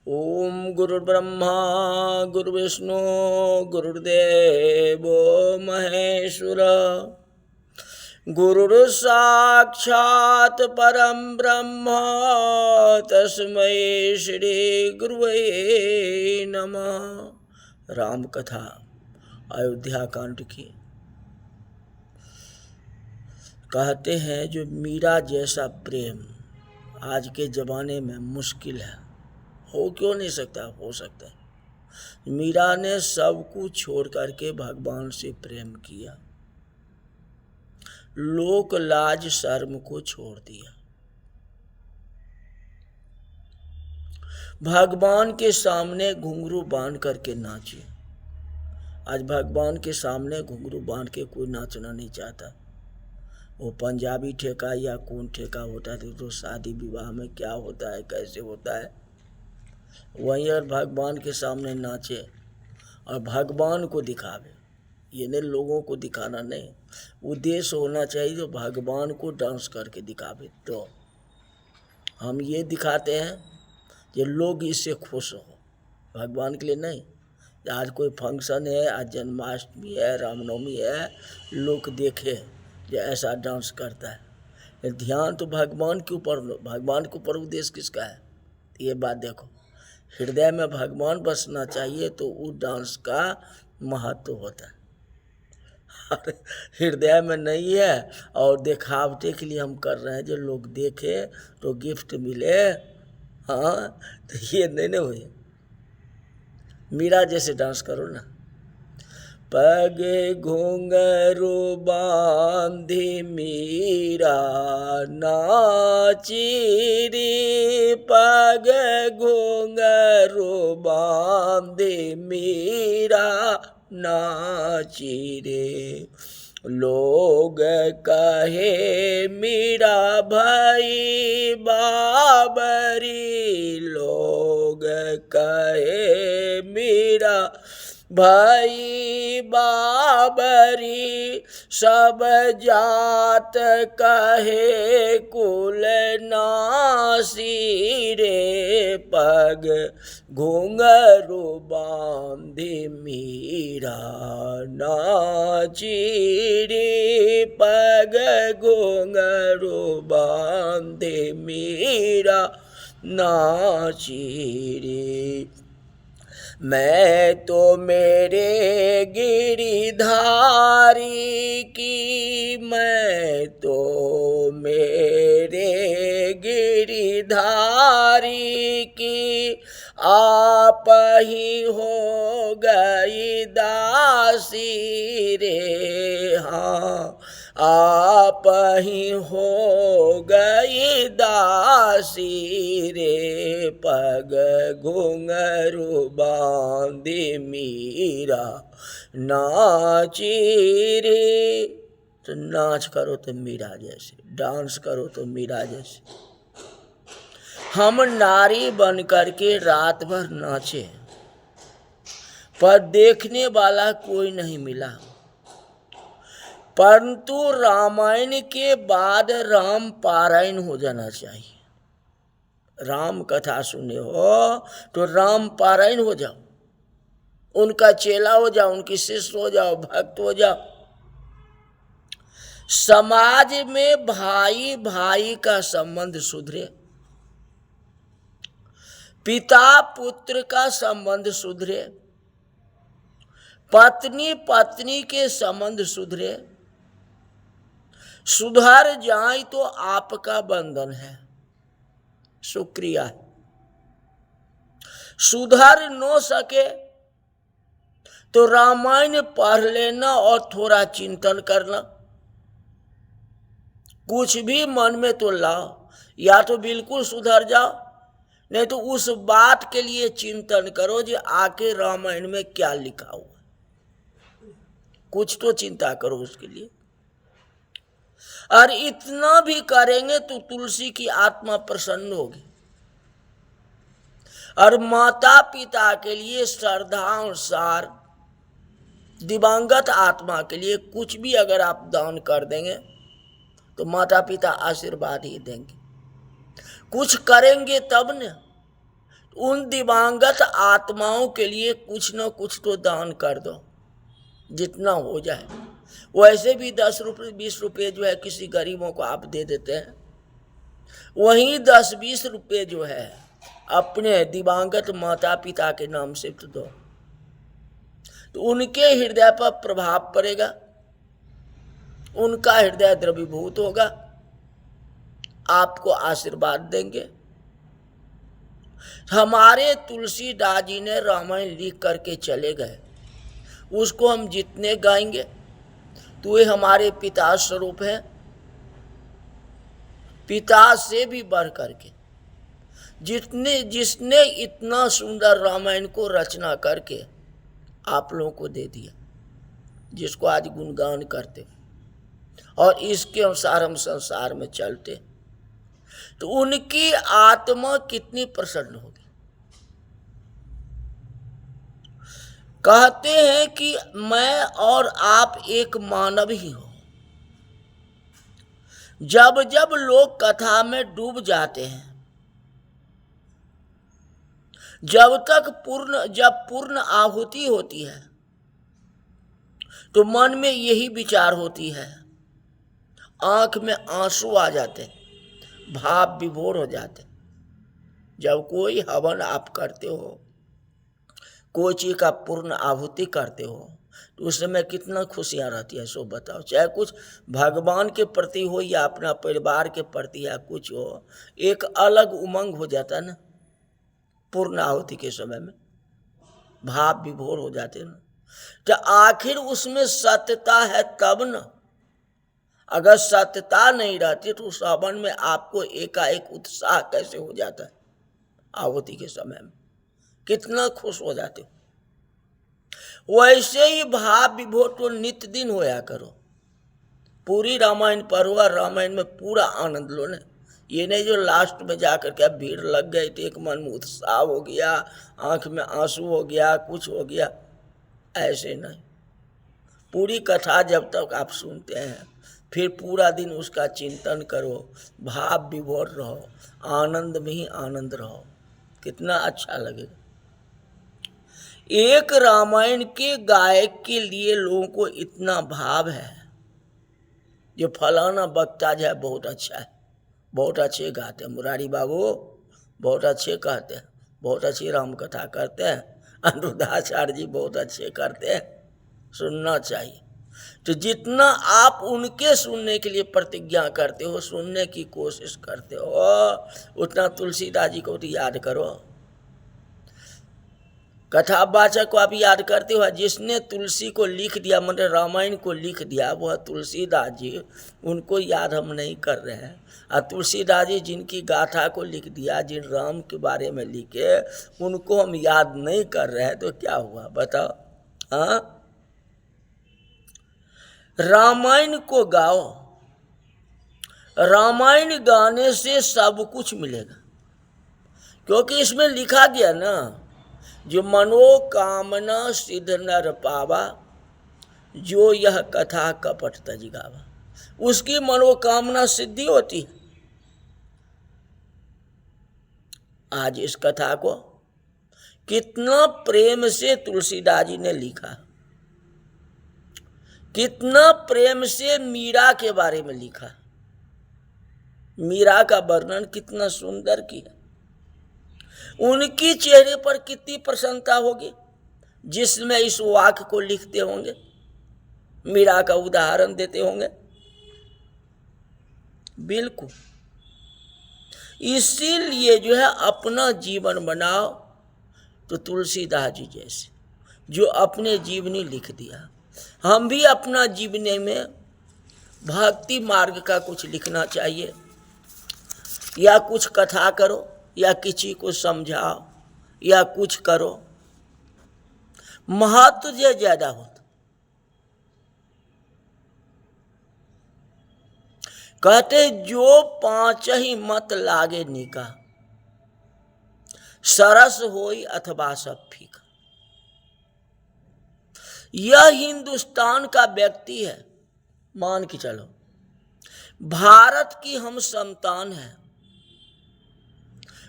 ओम गुरुर्ब्रह्मा गुरुर्विष्णु गुरुर्देवो महेश्वर गुरुर्साक्षात् परम ब्रह्म तस्मै श्री गुरुवे नमः। राम कथा अयोध्या कांड की। कहते हैं जो मीरा जैसा प्रेम आज के ज़माने में मुश्किल है। हो क्यों नहीं सकता? हो सकता है। मीरा ने सब कुछ छोड़ करके भगवान से प्रेम किया, लोक लाज शर्म को छोड़ दिया, भगवान के सामने घुंघरू बांध करके नाची। आज भगवान के सामने घुंघरू बांध के कोई नाचना नहीं चाहता। वो पंजाबी ठेका या कौन ठेका होता है तो शादी विवाह में क्या होता है, कैसे होता है, वहीं और भगवान के सामने नाचे और भगवान को दिखावे। ये नहीं लोगों को दिखाना नहीं, उद्देश्य होना चाहिए जो भगवान को डांस करके दिखावे। तो हम ये दिखाते हैं कि लोग इससे खुश हो, भगवान के लिए नहीं। आज कोई फंक्शन है, आज जन्माष्टमी है, रामनवमी है, लोग देखे जो ऐसा डांस करता है। ध्यान तो भगवान के ऊपर, भगवान के ऊपर उद्देश्य किसका है? ये बात देखो, हृदय में भगवान बसना चाहिए तो उस डांस का महत्व होता है। हृदय में नहीं है और दिखावटे के लिए हम कर रहे हैं जो लोग देखे तो गिफ्ट मिले। हाँ, तो ये नहीं हुए। मीरा जैसे डांस करो ना। पगे घुंघरू बांधी मीरा नाची रे, पगे घुंघरू बांधी मीरा नाची रे। लोग कहे मीरा भाई बाबरी, लोग कहे मीरा भाई बाबरी, सब जात कहे कुल नासी रे। पग घुंघरू बांधी मीरा नाची रे, पग घुंघरू बांधी मीरा नाची रे। मैं तो मेरे गिरिधारी की, मैं तो मेरे गिरिधारी की, आप ही हो गई दासी रे। हाँ, आप ही हो गई दासी रे। पग घुंघरू बांधी मीरा नाची रे। तो नाच करो तो मीरा जैसे, डांस करो तो मीरा जैसे। हम नारी बन करके रात भर नाचे पर देखने वाला कोई नहीं मिला। परंतु रामायण के बाद राम पारायण हो जाना चाहिए। राम कथा सुने हो तो राम पारायण हो जाओ, उनका चेला हो जाओ, उनकी शिष्य हो जाओ, भक्त हो जाओ। समाज में भाई भाई का संबंध सुधरे, पिता पुत्र का संबंध सुधरे, पत्नी पत्नी के संबंध सुधरे। सुधर जाए तो आपका बंधन है, शुक्रिया है। सुधर न सके तो रामायण पढ़ लेना और थोड़ा चिंतन करना। कुछ भी मन में तो लाओ, या तो बिल्कुल सुधर जाओ, नहीं तो उस बात के लिए चिंतन करो जो आके रामायण में क्या लिखा हुआ। कुछ तो चिंता करो उसके लिए। और इतना भी करेंगे तो तुलसी की आत्मा प्रसन्न होगी। और माता पिता के लिए श्रद्धा अनुसार दिवंगत आत्मा के लिए कुछ भी अगर आप दान कर देंगे तो माता पिता आशीर्वाद ही देंगे। कुछ करेंगे तब न, उन दिवंगत आत्माओं के लिए कुछ न कुछ तो दान कर दो, जितना हो जाए। वैसे भी 10 रुपये 20 रुपये जो है किसी गरीबों को आप दे देते हैं, वहीं 10-20 रुपये जो है अपने दिवंगत माता पिता के नाम से तो दो, तो उनके हृदय पर प्रभाव पड़ेगा, उनका हृदय द्रवीभूत होगा, आपको आशीर्वाद देंगे। हमारे तुलसीदास जी ने रामायण लिख करके चले गए, उसको हम जितने गाएंगे तो ये हमारे पिता स्वरूप है, पिता से भी बढ़ करके जिसने इतना सुंदर रामायण को रचना करके आप लोगों को दे दिया, जिसको आज गुणगान करते और इसके अनुसार हम संसार में चलते, तो उनकी आत्मा कितनी प्रसन्न होगी। कहते हैं कि मैं और आप एक मानव ही हो। जब जब लोग कथा में डूब जाते हैं, जब पूर्ण आहुति होती है, तो मन में यही विचार होती है, आंख में आंसू आ जाते, भाव विभोर हो जाते। जब कोई हवन आप करते हो, कोई चीज का पूर्ण आहुति करते हो, तो उस समय कितना खुशियां रहती है, सो बताओ। चाहे कुछ भगवान के प्रति हो या अपना परिवार के प्रति या कुछ हो, एक अलग उमंग हो जाता है ना। पूर्ण आहुति के समय में भाव विभोर हो जाते ना, तो आखिर उसमें सत्यता है तब न। अगर सत्यता नहीं रहती तो उस हवन में आपको एकाएक उत्साह कैसे हो जाता है। आहुति के समय में कितना खुश हो जाते हो। वैसे ही भाव विभोर तो नित्य दिन होया करो। पूरी रामायण पढ़ो और रामायण में पूरा आनंद लो न। ये नहीं जो लास्ट में जाकर के भीड़ लग गई तो एक मन में उत्साह हो गया, आंख में आंसू हो गया, कुछ हो गया, ऐसे नहीं। पूरी कथा जब तक आप सुनते हैं, फिर पूरा दिन उसका चिंतन करो, भाव विभोर रहो, आनंद में ही आनंद रहो, कितना अच्छा लगेगा। एक रामायण के गायक के लिए लोगों को इतना भाव है, जो फलाना वक्ता जो है बहुत अच्छा है, बहुत अच्छे गाते हैं, मुरारी बाबू बहुत अच्छे कहते हैं, बहुत अच्छी राम कथा करते हैं, अनुदाचार्य जी बहुत अच्छे करते हैं, सुनना चाहिए। तो जितना आप उनके सुनने के लिए प्रतिज्ञा करते हो, सुनने की कोशिश करते हो, उतना तुलसीदास जी को तो याद करो। कथावाचक को आप याद करते हो। जिसने तुलसी को लिख दिया, मतलब रामायण को लिख दिया, वह तुलसीदास जी, उनको याद हम नहीं कर रहे हैं। और तुलसीदास जी जिनकी गाथा को लिख दिया, जिन राम के बारे में लिखे, उनको हम याद नहीं कर रहे हैं, तो क्या हुआ बताओ। हाँ, रामायण को गाओ, रामायण गाने से सब कुछ मिलेगा, क्योंकि इसमें लिखा गया ना, जो मनोकामना सिद्ध नर पावा, जो यह कथा कपट तज गावा, उसकी मनोकामना सिद्धि होती है। आज इस कथा को कितना प्रेम से तुलसीदास जी ने लिखा, कितना प्रेम से मीरा के बारे में लिखा, मीरा का वर्णन कितना सुंदर किया। उनकी चेहरे पर कितनी प्रसन्नता होगी जिसमें इस वाक्य को लिखते होंगे, मीरा का उदाहरण देते होंगे। बिल्कुल, इसीलिए जो है अपना जीवन बनाओ तो तुलसीदास जी जैसे, जो अपने जीवनी लिख दिया। हम भी अपना जीवनी में भक्ति मार्ग का कुछ लिखना चाहिए, या कुछ कथा करो, या किसी को समझाओ, या कुछ करो, महत्व जो ज्यादा होता। कहते जो पांच ही मत लागे निका, सरस होई अथवा सब फीका। यह हिंदुस्तान का व्यक्ति है, मान के चलो, भारत की हम संतान हैं,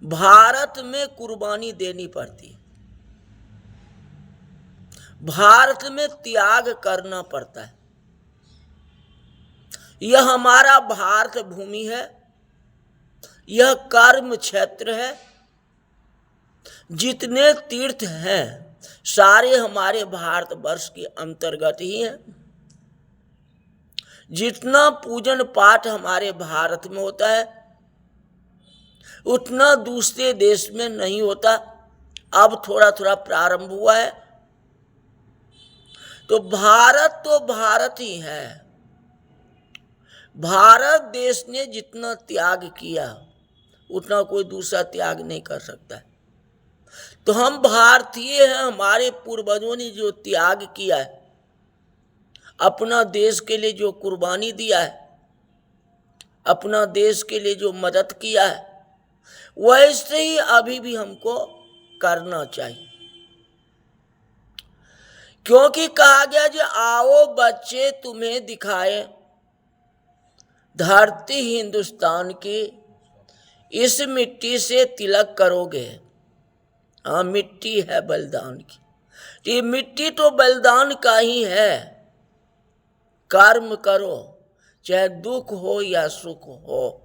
भारत में कुर्बानी देनी पड़ती है, भारत में त्याग करना पड़ता है। यह हमारा भारत भूमि है, यह कर्म क्षेत्र है। जितने तीर्थ हैं सारे हमारे भारतवर्ष के अंतर्गत ही हैं। जितना पूजन पाठ हमारे भारत में होता है उतना दूसरे देश में नहीं होता। अब थोड़ा थोड़ा प्रारंभ हुआ है। तो भारत ही है। भारत देश ने जितना त्याग किया उतना कोई दूसरा त्याग नहीं कर सकता। तो हम भारतीय हैं। हमारे पूर्वजों ने जो त्याग किया है, अपना देश के लिए जो कुर्बानी दिया है, अपना देश के लिए जो मदद किया है, वैसे ही अभी भी हमको करना चाहिए। क्योंकि कहा गया जो आओ बच्चे तुम्हें दिखाए धरती हिंदुस्तान की, इस मिट्टी से तिलक करोगे। हाँ, मिट्टी है बलिदान की। ये मिट्टी तो बलिदान का ही है। कर्म करो, चाहे दुख हो या सुख हो,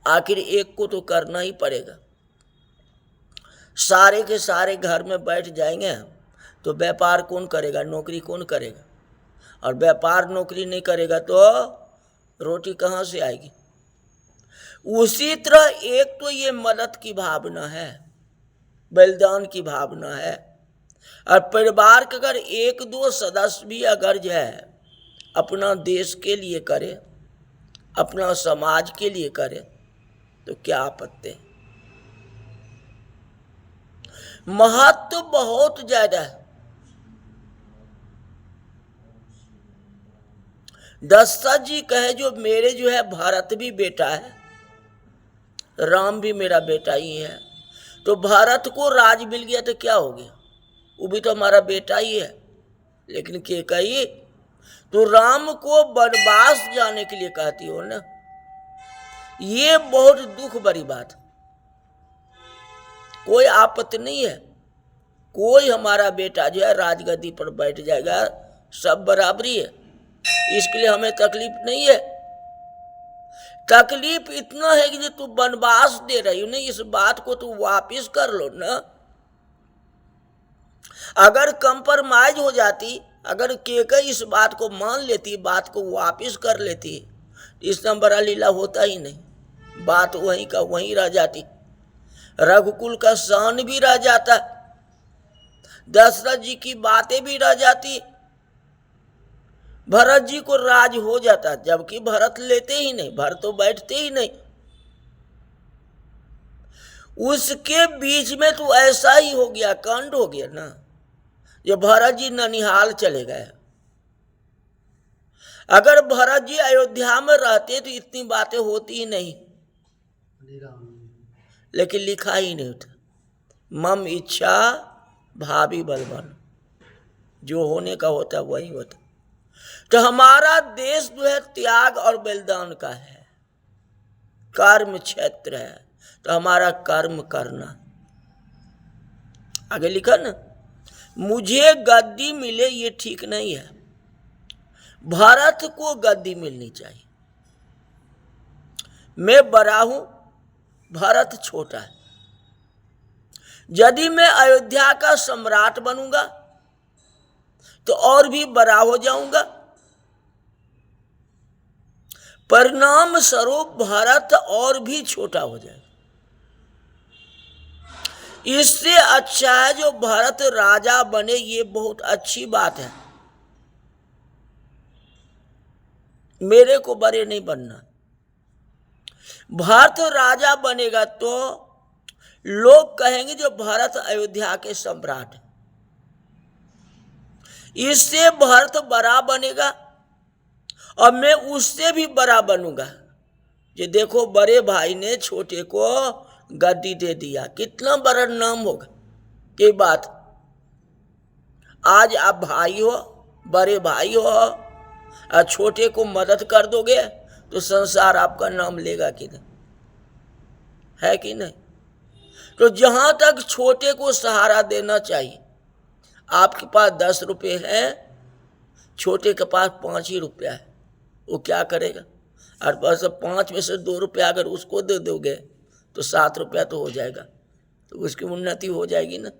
आखिर एक को तो करना ही पड़ेगा। सारे के सारे घर में बैठ जाएंगे तो व्यापार कौन करेगा, नौकरी कौन करेगा? और व्यापार नौकरी नहीं करेगा तो रोटी कहाँ से आएगी? उसी तरह एक तो ये मदद की भावना है, बलिदान की भावना है। और परिवार के अगर एक दो सदस्य भी अगर जो है अपना देश के लिए करे, अपना समाज के लिए करे, तो क्या आपत्ति है? महत्व बहुत ज्यादा है। दशरथ जी कहे जो मेरे जो है भरत भी बेटा है, राम भी मेरा बेटा ही है। तो भरत को राज मिल गया तो क्या हो गया? वो भी तो हमारा बेटा ही है। लेकिन कैकेयी तो राम को वनवास जाने के लिए कहती हो ना। ये बहुत दुख भरी बात। कोई आपत्ति नहीं है, कोई हमारा बेटा जो है राजगद्दी पर बैठ जाएगा, सब बराबरी है। इसके लिए हमें तकलीफ नहीं है। तकलीफ इतना है कि जो तू वनवास दे रही हो ना, इस बात को तू वापिस कर लो ना। अगर कंप्रोमाइज हो जाती, अगर कैकेयी इस बात को मान लेती, बात को वापिस कर लेती, इतना बड़ा लीला होता ही नहीं। बात वहीं का वहीं रह जाती, रघुकुल का शान भी रह जाता, दशरथ जी की बातें भी रह जाती, भरत जी को राज हो जाता। जबकि भरत लेते ही नहीं, भरत तो बैठते ही नहीं। उसके बीच में तो ऐसा ही हो गया, कांड हो गया ना। ये भरत जी ननिहाल चले गए। अगर भरत जी अयोध्या में रहते तो इतनी बातें होती ही नहीं। लेकिन लिखा ही नहीं था, मम इच्छा भावी बलवान, जो होने का होता वही होता। तो हमारा देश जो है त्याग और बलिदान का है, कर्म क्षेत्र है। तो हमारा कर्म करना। आगे लिखा ना, मुझे गद्दी मिले ये ठीक नहीं है, भारत को गद्दी मिलनी चाहिए। मैं बड़ा हूं, भारत छोटा है। यदि मैं अयोध्या का सम्राट बनूंगा तो और भी बड़ा हो जाऊंगा। परिणाम स्वरूप भारत और भी छोटा हो जाएगा। इससे अच्छा है जो भारत राजा बने, ये बहुत अच्छी बात है। मेरे को बड़े नहीं बनना। भारत राजा बनेगा तो लोग कहेंगे जो भारत अयोध्या के सम्राट है। इससे भारत बड़ा बनेगा और मैं उससे भी बड़ा बनूंगा। ये देखो, बड़े भाई ने छोटे को गद्दी दे दिया, कितना बड़ा नाम होगा। ये बात, आज आप भाई हो, बड़े भाई हो और छोटे को मदद कर दोगे तो संसार आपका नाम लेगा किधर? है कि नहीं? तो जहां तक छोटे को सहारा देना चाहिए, आपके पास 10 रुपये है, छोटे के पास 5 ही रुपया है, वो क्या करेगा? और बस 5 में से 2 रुपया अगर उसको दे दोगे तो 7 रुपया तो हो जाएगा, तो उसकी उन्नति हो जाएगी ना।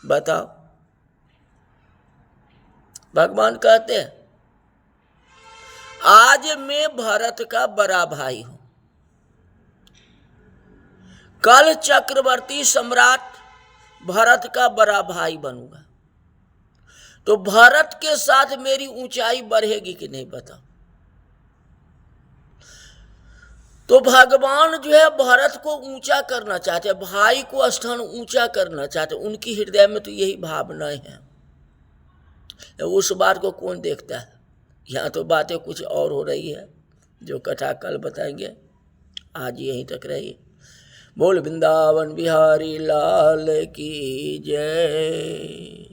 बताओ। भगवान कहते हैं आज मैं भरत का बड़ा भाई हूं, कल चक्रवर्ती सम्राट भरत का बड़ा भाई बनूंगा, तो भरत के साथ मेरी ऊंचाई बढ़ेगी कि नहीं? बताओ। तो भगवान जो है भरत को ऊंचा करना चाहते, भाई को स्थान ऊंचा करना चाहते, उनकी हृदय में तो यही भावनाएं हैं। उस बात को कौन देखता है? यहाँ तो बातें कुछ और हो रही है, जो कथा कल बताएंगे। आज यहीं तक रही। बोल वृंदावन बिहारी लाल की जय।